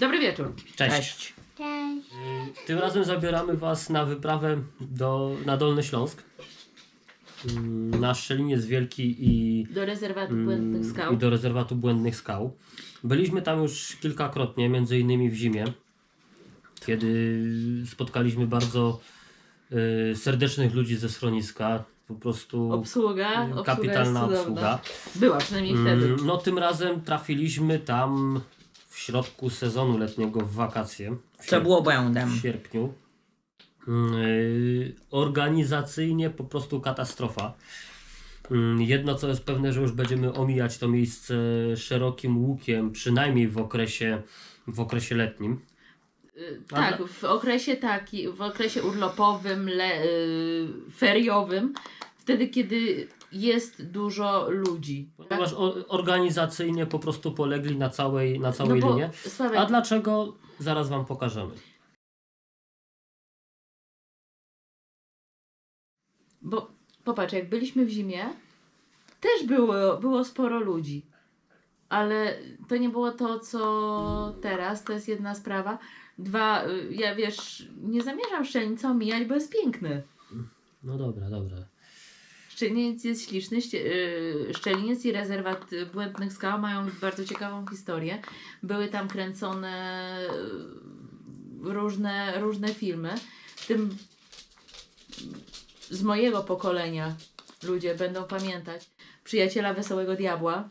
Dobry wieczór. Cześć. Cześć. Tym razem zabieramy Was na wyprawę na Dolny Śląsk. Na Strzeliniec Wielki Do rezerwatu Błędnych Skał. i do rezerwatu Błędnych Skał. Byliśmy tam już kilkakrotnie, między innymi w zimie, kiedy spotkaliśmy bardzo serdecznych ludzi ze schroniska. Po prostu Obsługa kapitalna jest obsługa. Była przynajmniej wtedy. No tym razem trafiliśmy tam w środku sezonu letniego, w wakacje. Co było błędem? W sierpniu. Organizacyjnie po prostu katastrofa. Jedno co jest pewne, że już będziemy omijać to miejsce szerokim łukiem, przynajmniej w okresie letnim. Tak, w okresie urlopowym, feriowym, wtedy kiedy jest dużo ludzi. Ponieważ organizacyjnie po prostu polegli na całej bo, linie. Sławek, A dlaczego? Zaraz Wam pokażemy. bo popatrz, jak byliśmy w zimie, też było sporo ludzi. Ale to nie było to, co teraz, to jest jedna sprawa. Dwa, ja nie zamierzam Szczelnica omijać, bo jest piękny. No dobra. Szczeliniec jest śliczny. Szczeliniec i rezerwat Błędnych Skał mają bardzo ciekawą historię. Były tam kręcone różne filmy. W tym z mojego pokolenia ludzie będą pamiętać Przyjaciela Wesołego Diabła.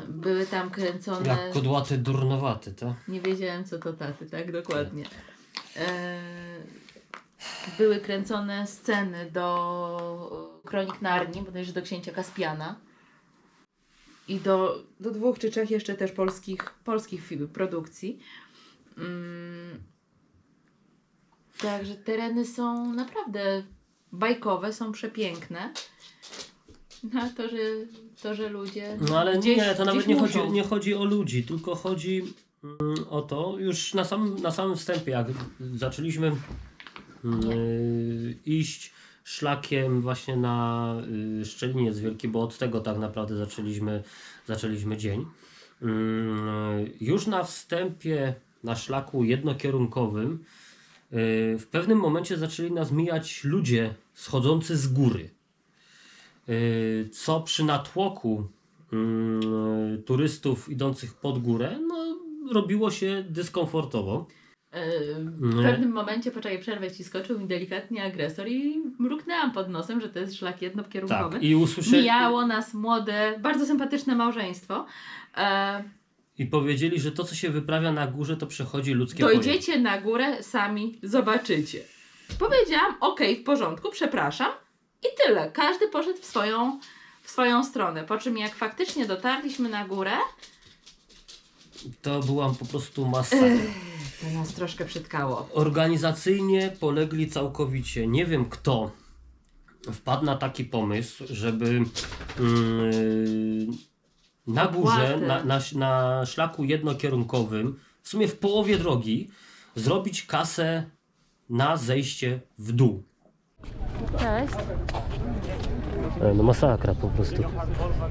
Były tam kręcone... Jak kudłaty, durnowaty, to? Nie wiedziałem, co to taty, tak? Dokładnie. Były kręcone sceny do Kronik Narni, bodajże do Księcia Kaspiana. I do 2 czy 3 jeszcze też polskich produkcji. Także tereny są naprawdę bajkowe, są przepiękne. No a to, że ludzie... No ale nie, to nawet muszą. nie chodzi o ludzi, tylko chodzi o to, już na samym wstępie, jak zaczęliśmy iść szlakiem właśnie na Szczeliniec Wielki, bo od tego tak naprawdę zaczęliśmy dzień. Już na wstępie na szlaku jednokierunkowym w pewnym momencie zaczęli nas mijać ludzie schodzący z góry. Co przy natłoku turystów idących pod górę, no, robiło się dyskomfortowo. W pewnym momencie, przerwę ci, skoczył mi delikatnie agresor i mruknęłam pod nosem, że to jest szlak jednokierunkowy. Tak, i Mijało nas młode, bardzo sympatyczne małżeństwo. I powiedzieli, że to, co się wyprawia na górze, to przechodzi ludzkie Dojdziecie na górę, sami zobaczycie. Powiedziałam, okej, w porządku, przepraszam. I tyle. Każdy poszedł w swoją stronę. Po czym jak faktycznie dotarliśmy na górę, to była po prostu masakra. to nas troszkę przytkało. Organizacyjnie polegli całkowicie. Nie wiem kto wpadł na taki pomysł, żeby na górze, na szlaku jednokierunkowym, w sumie w połowie drogi, zrobić kasę na zejście w dół. Cześć. No masakra po prostu.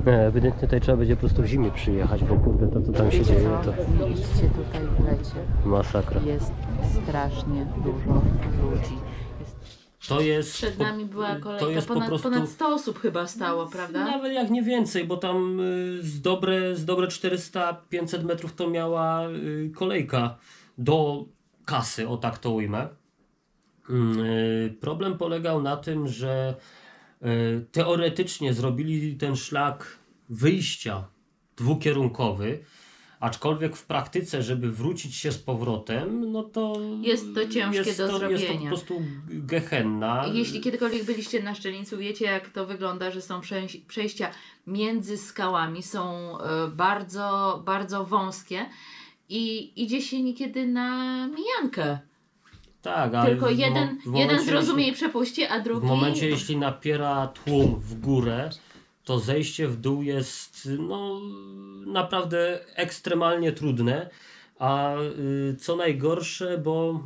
Ewidentnie tutaj trzeba będzie po prostu w zimie przyjechać, bo kurde to co tam się dzieje to Mieliście tutaj w lecie. masakra. Jest strasznie dużo ludzi. To jest Przed nami była kolejka, to jest po prostu ponad 100 osób chyba stało, prawda? nawet jak nie więcej, bo tam z dobre 400-500 metrów to miała kolejka do kasy, o tak to ujmę. Problem polegał na tym, że teoretycznie zrobili ten szlak wyjścia dwukierunkowy, aczkolwiek w praktyce, żeby wrócić się z powrotem, no to Jest to ciężkie do zrobienia. Jest to po prostu gehenna. Jeśli kiedykolwiek byliście na Szczelnicu, wiecie jak to wygląda, że są przejścia między skałami, są bardzo, bardzo wąskie i idzie się niekiedy na mijankę. Tak, ale Tylko jeden zrozumie i jeśli, przepuści, a drugi... w momencie, jeśli napiera tłum w górę, to zejście w dół jest no, naprawdę ekstremalnie trudne. A co najgorsze, bo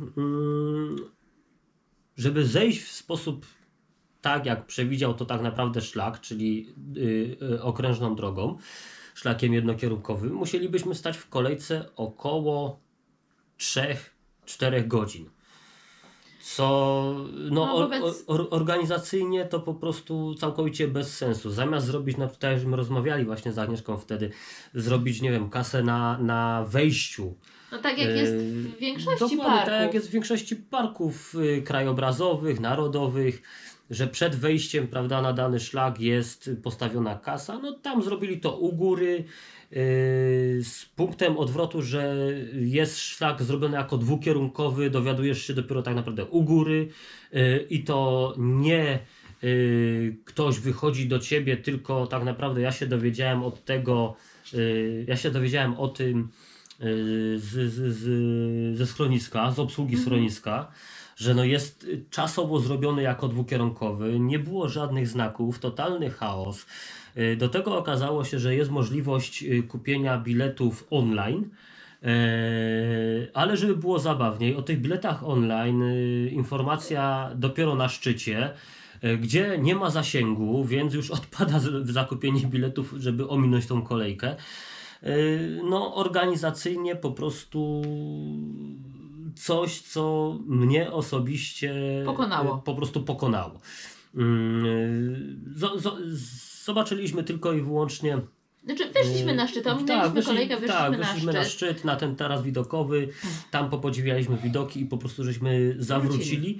żeby zejść w sposób tak, jak przewidział to tak naprawdę szlak, czyli okrężną drogą, szlakiem jednokierunkowym, musielibyśmy stać w kolejce około 3-4 godzin. Co organizacyjnie to po prostu całkowicie bez sensu. Zamiast zrobić, tak jak żeśmy rozmawiali właśnie z Agnieszką wtedy, zrobić, nie wiem, kasę na wejściu. No tak jak jest w większości Dokładnie, parków. tak jak jest w większości parków krajobrazowych, narodowych, że przed wejściem, prawda, na dany szlak jest postawiona kasa. No tam zrobili to u góry z punktem odwrotu, że jest szlak zrobiony jako dwukierunkowy, dowiadujesz się dopiero tak naprawdę u góry i to nie ktoś wychodzi do ciebie, tylko tak naprawdę ja się dowiedziałem od tego, o tym ze schroniska, z obsługi schroniska, że no jest czasowo zrobiony jako dwukierunkowy, nie było żadnych znaków, totalny chaos. Do tego okazało się, że jest możliwość kupienia biletów online, ale żeby było zabawniej, o tych biletach online informacja dopiero na szczycie, gdzie nie ma zasięgu, więc już odpada zakupienie biletów, żeby ominąć tą kolejkę. No organizacyjnie po prostu coś, co mnie osobiście Pokonało. po prostu pokonało. Zobaczyliśmy tylko i wyłącznie. Znaczy wyszliśmy na szczyt, ominęliśmy kolejkę, wyszliśmy na szczyt, na ten taras widokowy, tam popodziwialiśmy widoki i po prostu żeśmy zawrócili.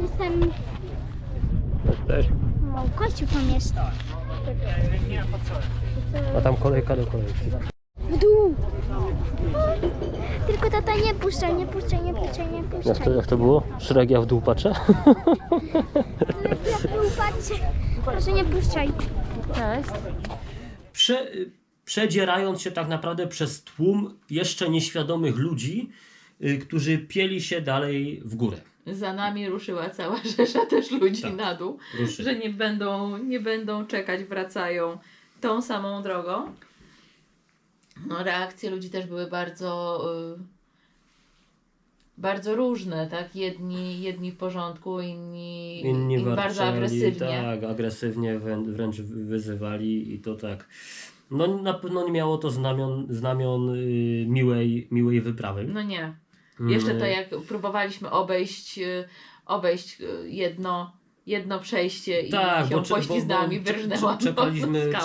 Jestem... O, kościół tam jest. A tam kolejka do kolejki. W dół. Tylko tata nie puszczaj, nie puszczaj, nie puszczaj, nie puszczaj. Jak to było? Szrek, ja w dół patrzę? Ja w dół patrzę. Proszę nie puszczaj. Cześć. Przedzierając się tak naprawdę przez tłum jeszcze nieświadomych ludzi, którzy pieli się dalej w górę. Za nami ruszyła cała rzesza też ludzi Tak. na dół, Ruszy. że nie będą czekać, wracają tą samą drogą. No, reakcje ludzi też były bardzo różne, tak? Jedni w porządku, inni bardzo warczeli, agresywnie. Tak, agresywnie wręcz wyzywali i to tak. No na pewno nie miało to znamion miłej wyprawy. No nie. Jeszcze to jak próbowaliśmy obejść jedno przejście i się pośliznami wyrżnęła.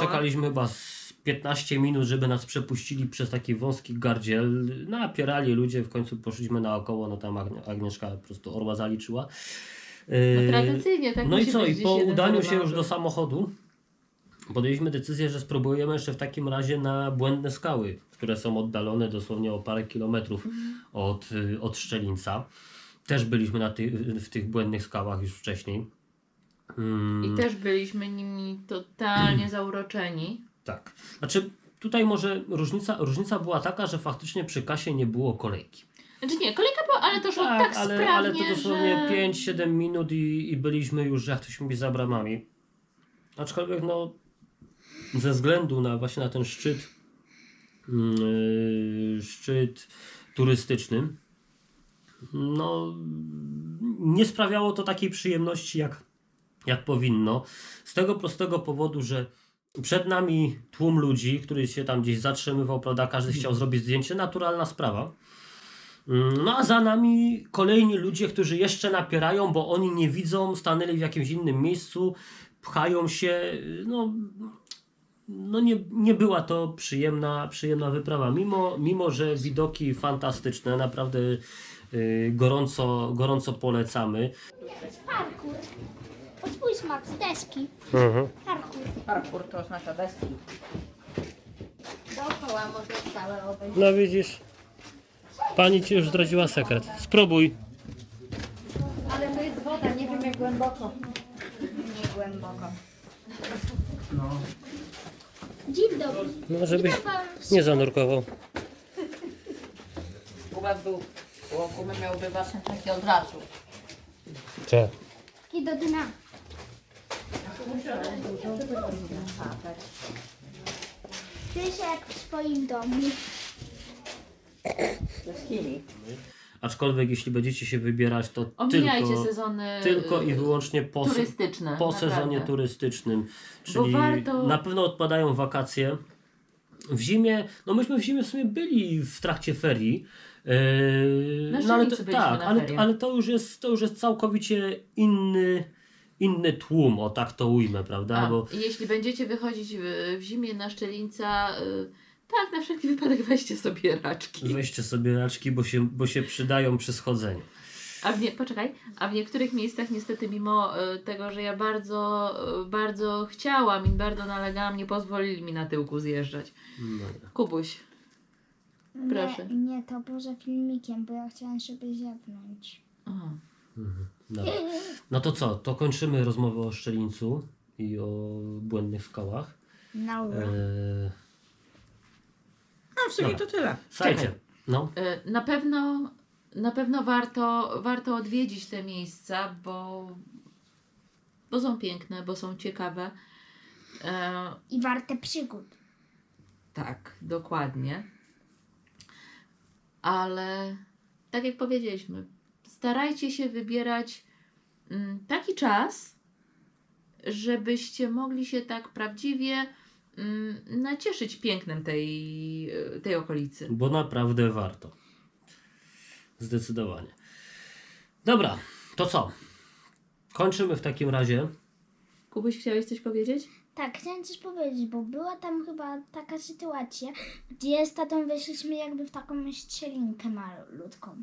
Czekaliśmy chyba z 15 minut, żeby nas przepuścili przez taki wąski gardziel. Napierali ludzie, w końcu poszliśmy naokoło, no tam Agnieszka po prostu orła zaliczyła. No tradycyjnie, tak. No i musi co? być I gdzieś po jeden udaniu się zadowolony. już do samochodu podjęliśmy decyzję, że spróbujemy jeszcze w takim razie na Błędne Skały, które są oddalone dosłownie o parę kilometrów od Szczelinca. Też byliśmy w tych Błędnych Skałach już wcześniej. I też byliśmy nimi totalnie zauroczeni. Tak. Znaczy tutaj może różnica była taka, że faktycznie przy kasie nie było kolejki. Znaczy nie, kolejka była, ale to szło tak sprawnie, ale to dosłownie że... 5-7 minut i byliśmy już, jak to się mówi, za bramami. Aczkolwiek no ze względu właśnie na ten szczyt turystyczny, no nie sprawiało to takiej przyjemności jak powinno. Z tego prostego powodu, że przed nami tłum ludzi, który się tam gdzieś zatrzymywał, prawda, każdy chciał zrobić zdjęcie, naturalna sprawa. No a za nami kolejni ludzie, którzy jeszcze napierają, bo oni nie widzą, stanęli w jakimś innym miejscu, pchają się, no nie była to przyjemna wyprawa, mimo że widoki fantastyczne, naprawdę gorąco polecamy. To jest parkour. Spójrz Max, deski. Parkour. Parkour to oznacza deski. Dookoła można całe obejść. No widzisz, pani ci już zdradziła sekret. Spróbuj. Ale to jest woda, nie wiem jak głęboko. Nie głęboko. No. Dzień dobry. No żebyś nie zanurkował. Kubek był, Kubek miałby basen taki od razu. Tak. Taki do dna. Czujesz się jak w swoim domu. Aczkolwiek jeśli będziecie się wybierać, to Omijajcie sezony tylko i wyłącznie turystyczne. po sezonie naprawdę. turystycznym. Czyli warto- na pewno odpadają wakacje. W zimie, no myśmy w zimie w sumie byli w trakcie ferii. Na No ale Szczelnicy byliśmy tak, na ale, ferie. ale to już jest całkowicie inny tłum, o tak to ujmę, prawda? A, Bo jeśli będziecie wychodzić w zimie na Szczelińca, tak, na wszelki wypadek weźcie sobie raczki. weźcie sobie raczki, bo się przydają przy schodzeniu. A w niektórych miejscach niestety mimo tego, że ja bardzo chciałam i bardzo nalegałam, nie pozwolili mi na tyłku zjeżdżać. No. Kubuś, proszę. Nie, to poza filmikiem, bo ja chciałam sobie ziewnąć. Aha. Dobra. No to co? To kończymy rozmowę o Szczelińcu i o błędnych skałach. No. No w sumie to tyle. Słuchajcie, no. Na pewno warto odwiedzić te miejsca, bo są piękne, bo są ciekawe. I warte przygód. Tak, dokładnie. Ale tak jak powiedzieliśmy, starajcie się wybierać taki czas, żebyście mogli się tak prawdziwie nacieszyć pięknem tej okolicy. Bo naprawdę warto. Zdecydowanie. Dobra, to co? Kończymy w takim razie. Kubuś, chciałeś coś powiedzieć? Tak, chciałam coś powiedzieć, bo była tam chyba taka sytuacja, gdzie z tatą weszliśmy jakby w taką szczelinkę malutką.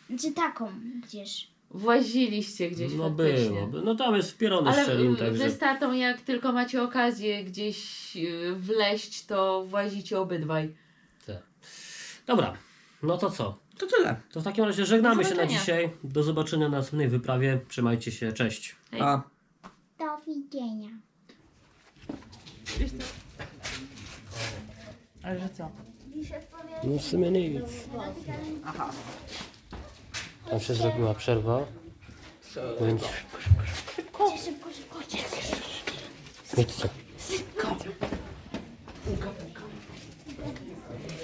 Znaczy taką gdzieś. Właziliście gdzieś No faktycznie. było. No tam jest wpierony Ale Szczelin, wy także... z tatą, jak tylko macie okazję gdzieś wleść, to włazicie obydwaj. Tak. Dobra, no to co? To tyle. To w takim razie żegnamy Do się na zobaczenia. dzisiaj. Do zobaczenia na następnej wyprawie. Trzymajcie się, cześć. Hej. A. Do widzenia. Ale że co? No w sumie nic. Aha. Tam się zrobiła przerwa, więc... Szybko, szybko, szybko. Wiecie.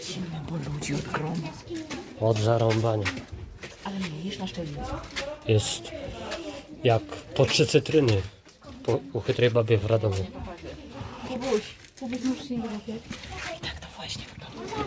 Zimno, bo ludzi od gromu. Od zarąbania. Ale nie jesz na Szczelińcu. Jest jak po 3 cytryny u chytrej babie w Radomiu. Kubuś, możesz się nie robić. I tak to właśnie wygląda.